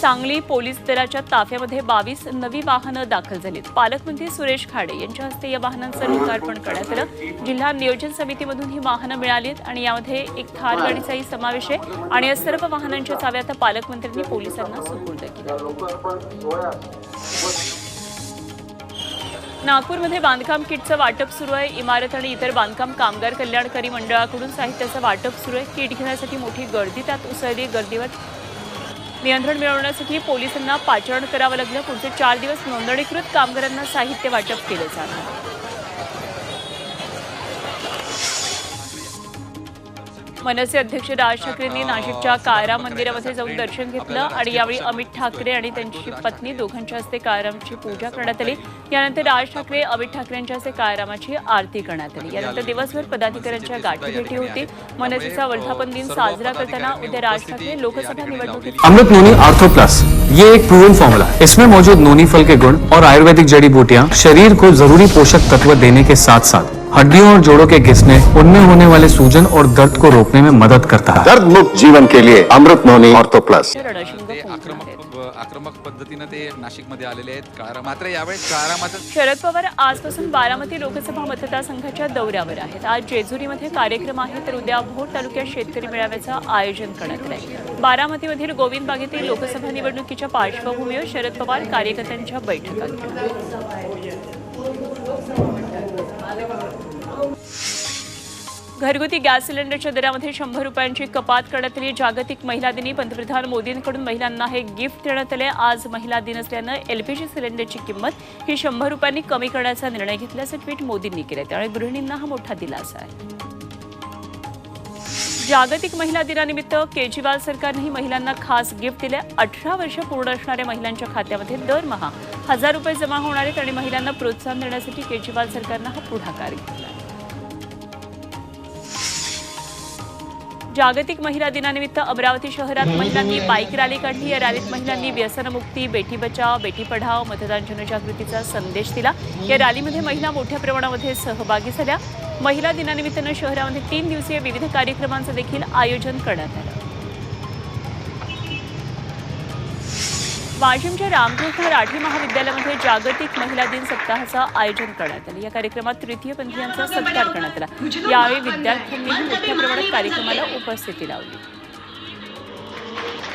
Sangli police दलाच्या ताफ्यामध्ये 22 नवी वाहनं दाखल झालीत। पालकमंत्री सुरेश खाडे यांच्या हस्ते या वाहनांचं लोकार्पण करण्यात आलं। जिल्हा नियोजन समितीमधून ही वाहनं मिळालीत आणि यामध्ये एक थार गाडीचाही समावेश आहे आणि या सर्व वाहनांच्या चाव्या आता पालकमंत्र्यांनी पोलिसांना सुपूर्द केल्या। नागपूरमध्ये बांधकाम किटचं वाटप सुरू आहे। इमारत आणि इतर बांधकाम कामगार कल्याणकारी मंडळाकडून साहित्याचं वाटप सुरू आहे। किट घेण्यासाठी मोठी गर्दी त्यात उसळली। गर्दीवर नियंत्रण मिळवण्यासाठी पोलिसांना पाचारण करावं लागलं। पुढचे 4 दिवस नोंदणीकृत कामगारांना साहित्य वाटप केलं जाणार। मनसे अध्यक्ष राज ठाकरेंनी नाशिकच्या काळाराम मंदिरामध्ये जाऊन दर्शन घेतलं आणि यावेळी अमित ठाकरे आणि त्यांची पत्नी दोघांच्या हस्ते काळारामची पूजा करण्यात आली। यानंतर राज ठाकरे अमित ठाकरेंच्या हस्ते काळारामाची आरती करण्यात आली। यानंतर दिवसभर पदाधिकाऱ्यांच्या गाठीभेटी होती। मनसेचा वर्धापन दिन साजरा करताना उद्या राज ठाकरे लोकसभा निवडणुकीत अमृत नोनी आर्थो प्लस ये एक प्रूवन फॉर्मूला है। इसमें मौजूद नोनी फल के गुण और आयुर्वेदिक जड़ी बूटियां शरीर को जरूरी पोषक तत्व देने के साथ साथ हड्डियों और जोड़ों के घिसने, उनमें होने वाले सूजन और दर्द को रोकने में मदद करता है। दर्द मुक्त जीवन के लिए अमृत नोनी ऑर्थो प्लस। आक्रमक पद्धतीने ते नाशिकमध्ये आलेले आहेत। काळाराम मात्र यावेळेस काळारामाचं शरद पवार आजपासून बारामती लोकसभा मतदारसंघाच्या दौऱ्यावर आहेत। आज जेजुरीमध्ये कार्यक्रम आहे तर उद्या भोर तालुक्यात शेतकरी मेळाव्याचं आयोजन करण्यात आलंय। बारामतीमधील गोविंद बागेतील लोकसभा निवडणुकीच्या पार्श्वभूमीवर शरद पवार कार्यकर्त्यांच्या बैठका घेणार। घरगुती गॅस सिलेंडरच्या दरामध्ये 100 रुपयांची कपात करण्यात आली। जागतिक महिला दिनी पंतप्रधान मोदींकडून महिलांना हे गिफ्ट देण्यात आले। आज महिला दिन असल्यानं एलपीजी सिलेंडरची किंमत ही 100 रुपयांनी कमी करण्याचा निर्णय घेतल्याचं ट्विट मोदींनी केलं। त्यामुळे गृहिणींना हा मोठा दिलासा आहे। जागतिक महिला दिनानिमित्त केजरीवाल सरकारनेही महिलांना खास गिफ्ट दिले। 18 वर्ष पूर्ण असणाऱ्या महिलांच्या खात्यामध्ये दरमहा 1000 रुपये जमा होणार आहेत आणि महिलांना प्रोत्साहन देण्यासाठी केजरीवाल सरकारनं हा पुढाकार घेतला। जागतिक महिला दिनानिमित्त अमरावती शहरात महिलांनी बाईक रॅली काढली। या रॅलीत महिलांनी व्यसनमुक्ती, बेटी बचाव, बेटी पढाओ, मतदान जनजागृतीचा संदेश दिला। या रॅलीमध्ये महिला मोठ्या प्रमाणामध्ये सहभागी झाल्या। महिला दिनानिमित्तानं शहरामध्ये 3 दिवसीय विविध कार्यक्रमांचं देखील आयोजन करण्यात आलं। वाशिमच्या रामकृष्ण राठी महाविद्यालयामध्ये जागतिक महिला दिन सप्ताहाचं आयोजन करण्यात आलं। या कार्यक्रमात तृतीयपंथीयांचा सत्कार करण्यात आला। यावेळी विद्यार्थ्यांनीही मोठ्या प्रमाणात कार्यक्रमाला उपस्थिती लावली।